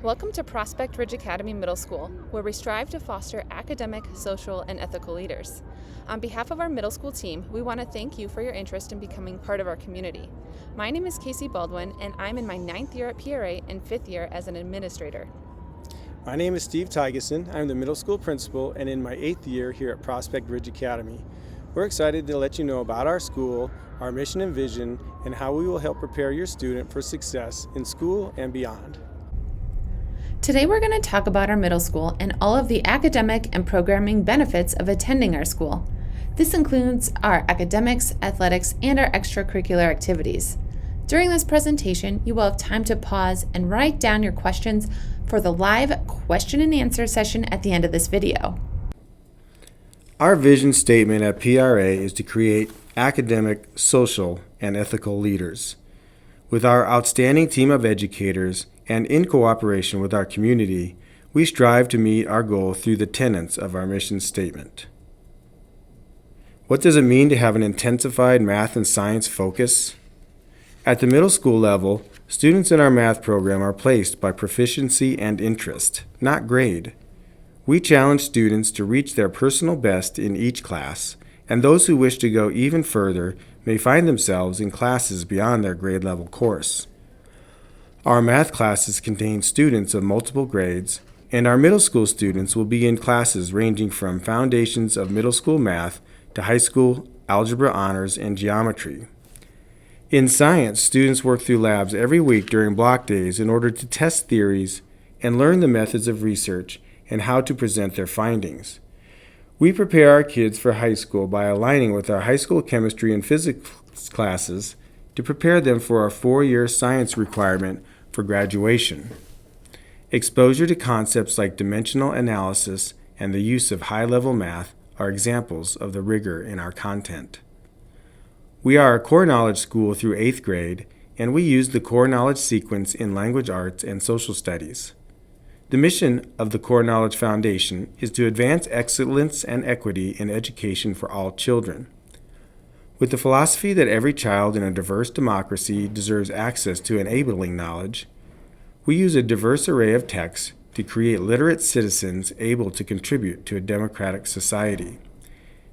Welcome to Prospect Ridge Academy Middle School, where we strive to foster academic, social, and ethical leaders. On behalf of our middle school team, we want to thank you for your interest in becoming part of our community. My name is Casey Baldwin, and I'm in my 9th year at PRA and 5th year as an administrator. My name is Steve Tygeson. I'm the middle school principal and in my 8th year here at Prospect Ridge Academy. We're excited to let you know about our school, our mission and vision, and how we will help prepare your student for success in school and beyond. Today we're going to talk about our middle school and all of the academic and programming benefits of attending our school. This includes our academics, athletics, and our extracurricular activities. During this presentation, you will have time to pause and write down your questions for the live question and answer session at the end of this video. Our vision statement at PRA is to create academic, social, and ethical leaders. With our outstanding team of educators and in cooperation with our community, we strive to meet our goal through the tenets of our mission statement. What does it mean to have an intensified math and science focus? At the middle school level, students in our math program are placed by proficiency and interest, not grade. We challenge students to reach their personal best in each class, and those who wish to go even further may find themselves in classes beyond their grade level course. Our math classes contain students of multiple grades, and our middle school students will be in classes ranging from foundations of middle school math to high school algebra honors and geometry. In science, students work through labs every week during block days in order to test theories and learn the methods of research and how to present their findings. We prepare our kids for high school by aligning with our high school chemistry and physics classes to prepare them for our 4-year science requirement for graduation. Exposure to concepts like dimensional analysis and the use of high-level math are examples of the rigor in our content. We are a core knowledge school through 8th grade, and we use the core knowledge sequence in language arts and social studies. The mission of the Core Knowledge Foundation is to advance excellence and equity in education for all children. With the philosophy that every child in a diverse democracy deserves access to enabling knowledge, we use a diverse array of texts to create literate citizens able to contribute to a democratic society,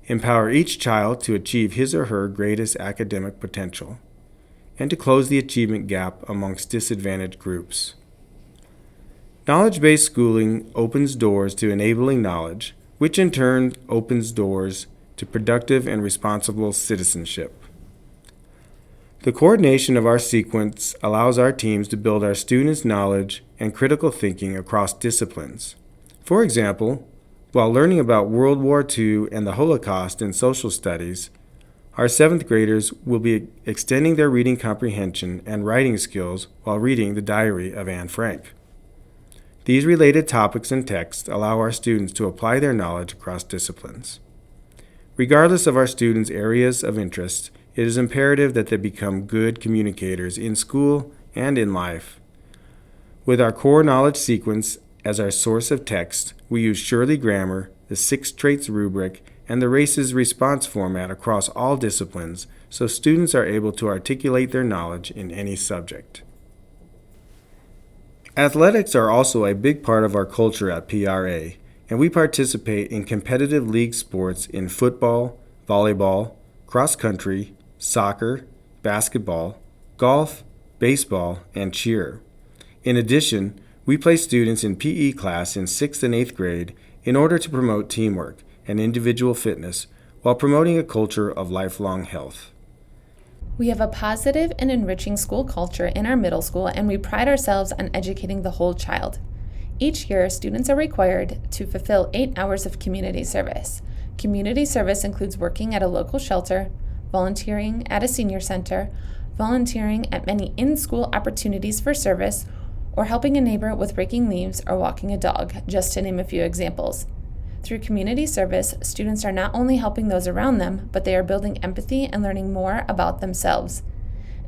empower each child to achieve his or her greatest academic potential, and to close the achievement gap amongst disadvantaged groups. Knowledge-based schooling opens doors to enabling knowledge, which in turn opens doors to productive and responsible citizenship. The coordination of our sequence allows our teams to build our students' knowledge and critical thinking across disciplines. For example, while learning about World War II and the Holocaust in social studies, our 7th graders will be extending their reading comprehension and writing skills while reading the Diary of Anne Frank. These related topics and texts allow our students to apply their knowledge across disciplines. Regardless of our students' areas of interest, it is imperative that they become good communicators in school and in life. With our core knowledge sequence as our source of text, we use Shirley Grammar, the 6 Traits rubric, and the RACES response format across all disciplines so students are able to articulate their knowledge in any subject. Athletics are also a big part of our culture at PRA, and we participate in competitive league sports in football, volleyball, cross country, soccer, basketball, golf, baseball, and cheer. In addition, we place students in PE class in 6th and 8th grade in order to promote teamwork and individual fitness while promoting a culture of lifelong health. We have a positive and enriching school culture in our middle school, and we pride ourselves on educating the whole child. Each year, students are required to fulfill 8 hours of community service. Community service includes working at a local shelter, volunteering at a senior center, volunteering at many in-school opportunities for service, or helping a neighbor with raking leaves or walking a dog, just to name a few examples. Through community service, students are not only helping those around them, but they are building empathy and learning more about themselves.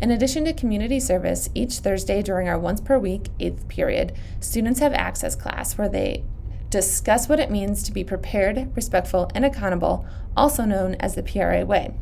In addition to community service, each Thursday during our once per week 8th period, students have access class where they discuss what it means to be prepared, respectful, and accountable, also known as the PRA way.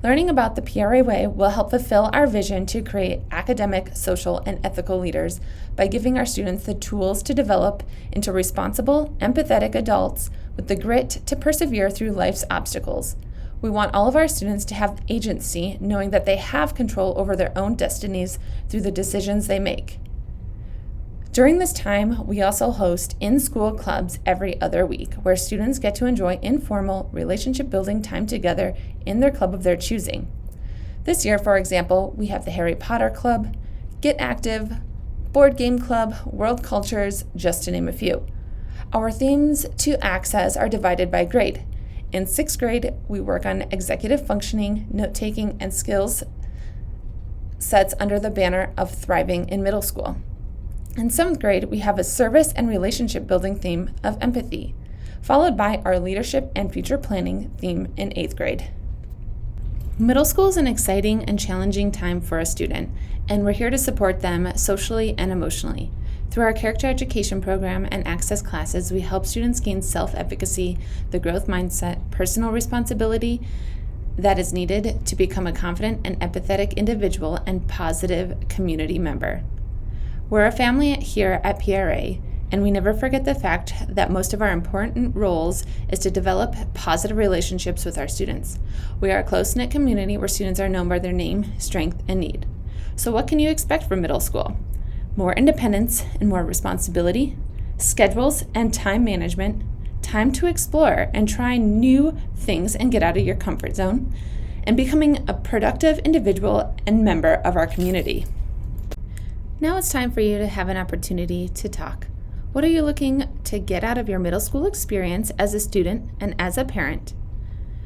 Learning about the PRA way will help fulfill our vision to create academic, social, and ethical leaders by giving our students the tools to develop into responsible, empathetic adults with the grit to persevere through life's obstacles. We want all of our students to have agency, knowing that they have control over their own destinies through the decisions they make. During this time, we also host in-school clubs every other week, where students get to enjoy informal, relationship-building time together in their club of their choosing. This year, for example, we have the Harry Potter Club, Get Active, Board Game Club, World Cultures, just to name a few. Our themes to access are divided by grade. In 6th grade, we work on executive functioning, note-taking, and skills sets under the banner of Thriving in Middle School. In 7th grade, we have a service and relationship building theme of empathy, followed by our leadership and future planning theme in 8th grade. Middle school is an exciting and challenging time for a student, and we're here to support them socially and emotionally. Through our character education program and access classes, we help students gain self-efficacy, the growth mindset, personal responsibility that is needed to become a confident and empathetic individual and positive community member. We're a family here at PRA, and we never forget the fact that most of our important roles is to develop positive relationships with our students. We are a close-knit community where students are known by their name, strength, and need. So what can you expect from middle school? More independence and more responsibility, schedules and time management, time to explore and try new things and get out of your comfort zone, and becoming a productive individual and member of our community. Now it's time for you to have an opportunity to talk. What are you looking to get out of your middle school experience as a student and as a parent?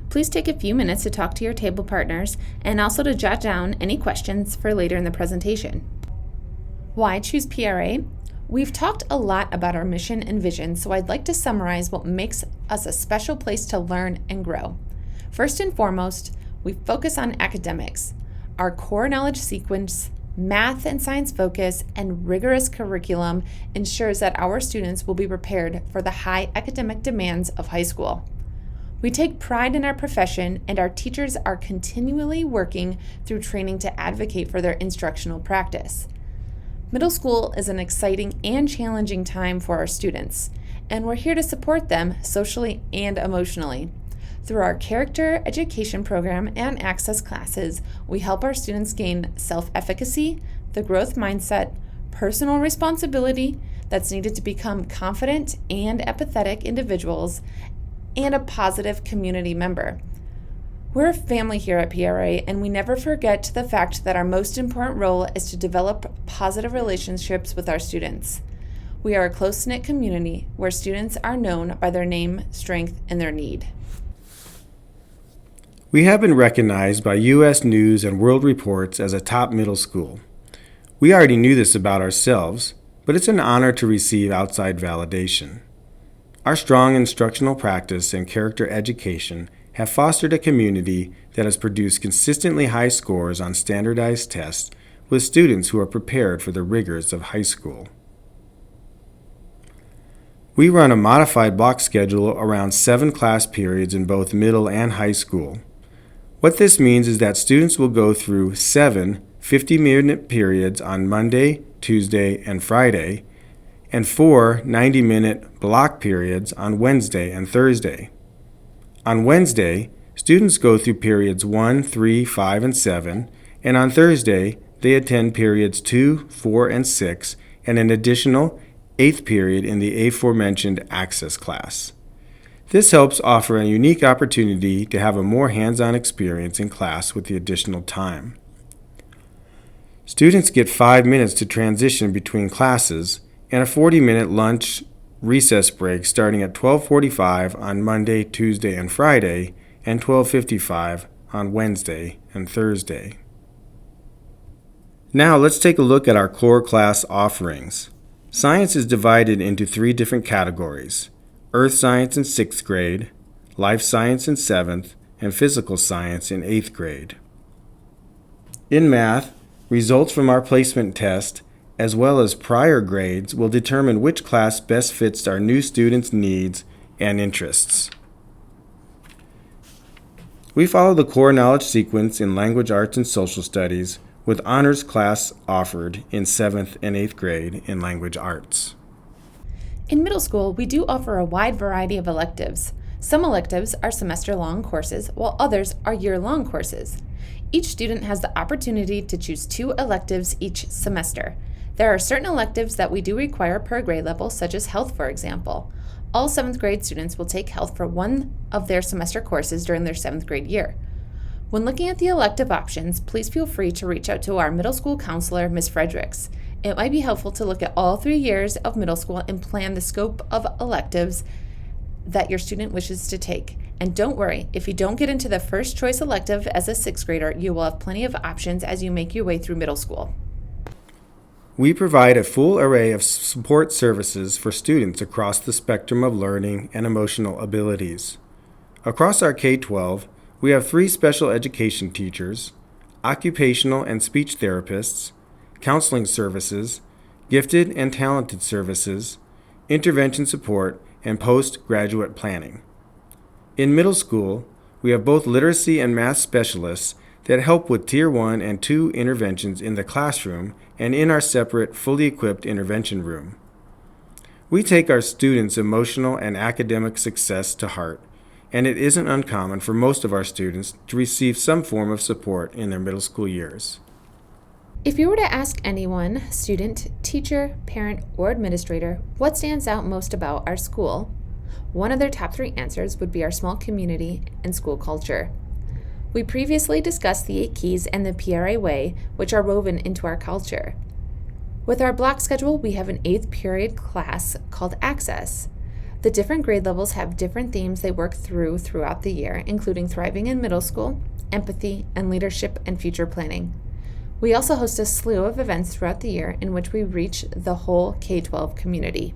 Please take a few minutes to talk to your table partners and also to jot down any questions for later in the presentation. Why choose PRA? We've talked a lot about our mission and vision, so I'd like to summarize what makes us a special place to learn and grow. First and foremost, we focus on academics. Our core knowledge sequence, math and science focus, and rigorous curriculum ensures that our students will be prepared for the high academic demands of high school. We take pride in our profession, and our teachers are continually working through training to advocate for their instructional practice. Middle school is an exciting and challenging time for our students, and we're here to support them socially and emotionally. Through our character education program and access classes, we help our students gain self-efficacy, the growth mindset, personal responsibility that's needed to become confident and empathetic individuals, and a positive community member. We're a family here at PRA, and we never forget the fact that our most important role is to develop positive relationships with our students. We are a close-knit community where students are known by their name, strength, and their need. We have been recognized by U.S. News and World Reports as a top middle school. We already knew this about ourselves, but it's an honor to receive outside validation. Our strong instructional practice and character education have fostered a community that has produced consistently high scores on standardized tests with students who are prepared for the rigors of high school. We run a modified block schedule around 7 class periods in both middle and high school. What this means is that students will go through 7 50-minute periods on Monday, Tuesday, and Friday, and 4 90-minute block periods on Wednesday and Thursday. On Wednesday, students go through periods 1, 3, 5, and 7, and on Thursday, they attend periods 2, 4, and 6, and an additional 8th period in the aforementioned access class. This helps offer a unique opportunity to have a more hands-on experience in class with the additional time. Students get 5 minutes to transition between classes and a 40-minute lunch recess break starting at 12:45 on Monday, Tuesday, and Friday, and 12:55 on Wednesday and Thursday. Now let's take a look at our core class offerings. Science is divided into 3 different categories: Earth Science in 6th grade, Life Science in 7th, and Physical Science in 8th grade. In math, results from our placement test, as well as prior grades, will determine which class best fits our new students' needs and interests. We follow the core knowledge sequence in language arts and social studies with honors class offered in 7th and 8th grade in language arts. In middle school, we do offer a wide variety of electives. Some electives are semester-long courses, while others are year-long courses. Each student has the opportunity to choose 2 electives each semester. There are certain electives that we do require per grade level, such as health, for example. All 7th grade students will take health for one of their semester courses during their 7th grade year. When looking at the elective options, please feel free to reach out to our middle school counselor, Ms. Fredericks. It might be helpful to look at all 3 years of middle school and plan the scope of electives that your student wishes to take. And don't worry, if you don't get into the first choice elective as a 6th grader, you will have plenty of options as you make your way through middle school. We provide a full array of support services for students across the spectrum of learning and emotional abilities. Across our K-12, we have 3 special education teachers, occupational and speech therapists, counseling services, gifted and talented services, intervention support, and postgraduate planning. In middle school, we have both literacy and math specialists that help with Tier 1 and 2 interventions in the classroom and in our separate, fully equipped intervention room. We take our students' emotional and academic success to heart, and it isn't uncommon for most of our students to receive some form of support in their middle school years. If you were to ask anyone, student, teacher, parent, or administrator, what stands out most about our school, one of their top 3 answers would be our small community and school culture. We previously discussed the 8 keys and the PRA way, which are woven into our culture. With our block schedule, we have an 8th period class called Access. The different grade levels have different themes they work throughout the year, including thriving in middle school, empathy, and leadership and future planning. We also host a slew of events throughout the year in which we reach the whole K-12 community.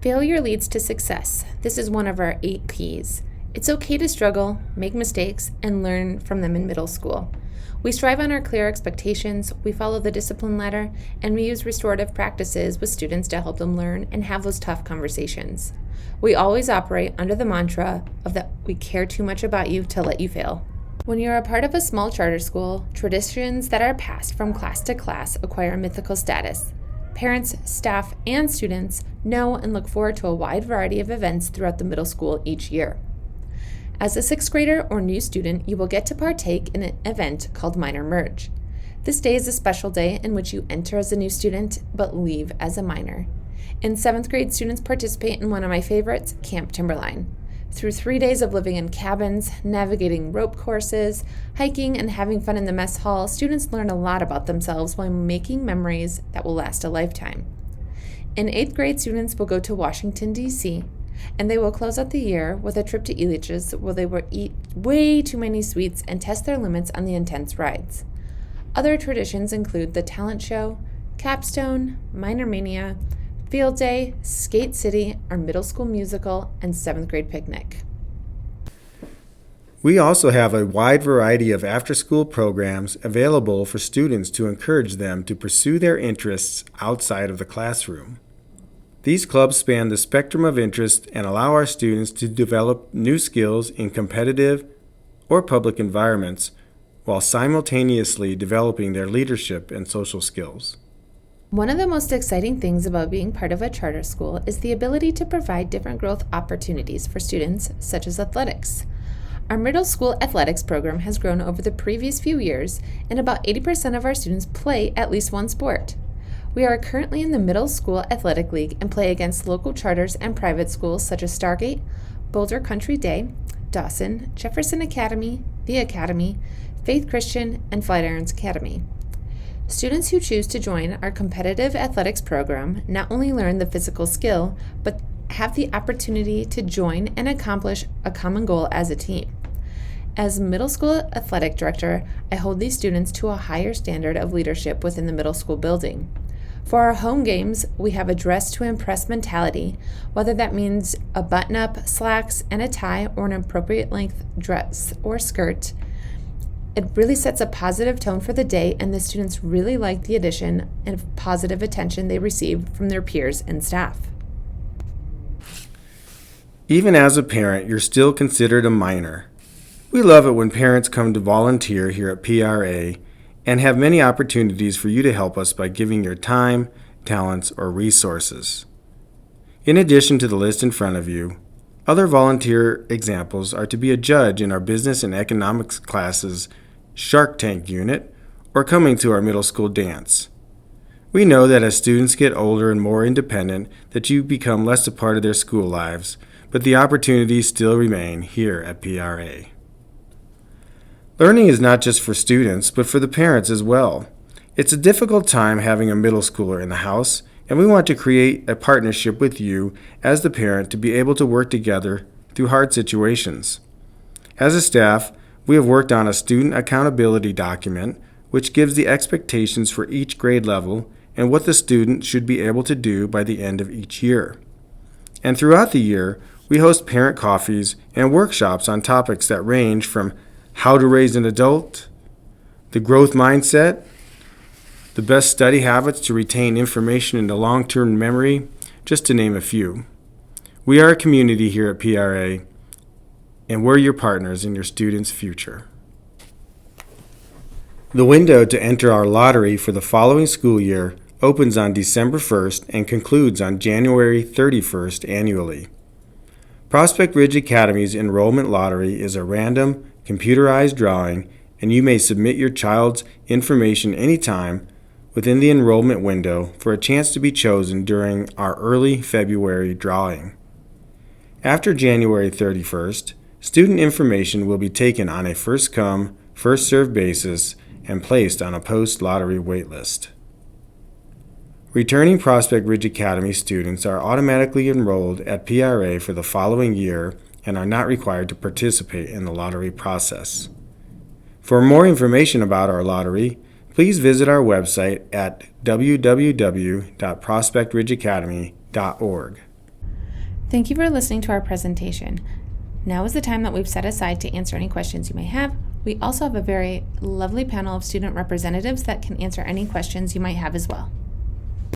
Failure leads to success. This is one of our 8 Ps. It's okay to struggle, make mistakes, and learn from them in middle school. We strive on our clear expectations, we follow the discipline ladder, and we use restorative practices with students to help them learn and have those tough conversations. We always operate under the mantra of that we care too much about you to let you fail. When you're a part of a small charter school, traditions that are passed from class to class acquire mythical status. Parents, staff, and students know and look forward to a wide variety of events throughout the middle school each year. As a 6th grader or new student, you will get to partake in an event called Minor Merge. This day is a special day in which you enter as a new student but leave as a minor. In 7th grade, students participate in one of my favorites, Camp Timberline. Through 3 days of living in cabins, navigating rope courses, hiking, and having fun in the mess hall, students learn a lot about themselves while making memories that will last a lifetime. In 8th grade, students will go to Washington, D.C., and they will close out the year with a trip to Elitch's where they will eat way too many sweets and test their limits on the intense rides. Other traditions include the talent show, capstone, minor mania, field day, skate city, our middle school musical, and 7th grade picnic. We also have a wide variety of after-school programs available for students to encourage them to pursue their interests outside of the classroom. These clubs span the spectrum of interest and allow our students to develop new skills in competitive or public environments while simultaneously developing their leadership and social skills. One of the most exciting things about being part of a charter school is the ability to provide different growth opportunities for students, such as athletics. Our middle school athletics program has grown over the previous few years, and about 80% of our students play at least one sport. We are currently in the Middle School Athletic League and play against local charters and private schools such as Stargate, Boulder Country Day, Dawson, Jefferson Academy, The Academy, Faith Christian, and Flatirons Academy. Students who choose to join our competitive athletics program not only learn the physical skill, but have the opportunity to join and accomplish a common goal as a team. As middle school athletic director, I hold these students to a higher standard of leadership within the middle school building. For our home games, we have a dress to impress mentality, whether that means a button-up, slacks, and a tie, or an appropriate length dress or skirt. It really sets a positive tone for the day, and the students really like the addition and positive attention they receive from their peers and staff. Even as a parent, you're still considered a minor. We love it when parents come to volunteer here at PRA and have many opportunities for you to help us by giving your time, talents, or resources. In addition to the list in front of you, other volunteer examples are to be a judge in our business and economics classes Shark Tank unit or coming to our middle school dance. We know that as students get older and more independent that you become less a part of their school lives, but the opportunities still remain here at PRA. Learning is not just for students, but for the parents as well. It's a difficult time having a middle schooler in the house, and we want to create a partnership with you as the parent to be able to work together through hard situations. As a staff, we have worked on a student accountability document which gives the expectations for each grade level and what the student should be able to do by the end of each year. And throughout the year, we host parent coffees and workshops on topics that range from how to raise an adult, the growth mindset, the best study habits to retain information into long-term memory, just to name a few. We are a community here at PRA, and we're your partners in your students' future. The window to enter our lottery for the following school year opens on December 1st and concludes on January 31st annually. Prospect Ridge Academy's enrollment lottery is a random, computerized drawing, and you may submit your child's information anytime within the enrollment window for a chance to be chosen during our early February drawing. After January 31st, student information will be taken on a first-come, first-served basis and placed on a post-lottery waitlist. Returning Prospect Ridge Academy students are automatically enrolled at PRA for the following year and are not required to participate in the lottery process. For more information about our lottery, please visit our website at www.prospectridgeacademy.org. Thank you for listening to our presentation. Now is the time that we've set aside to answer any questions you may have. We also have a very lovely panel of student representatives that can answer any questions you might have as well.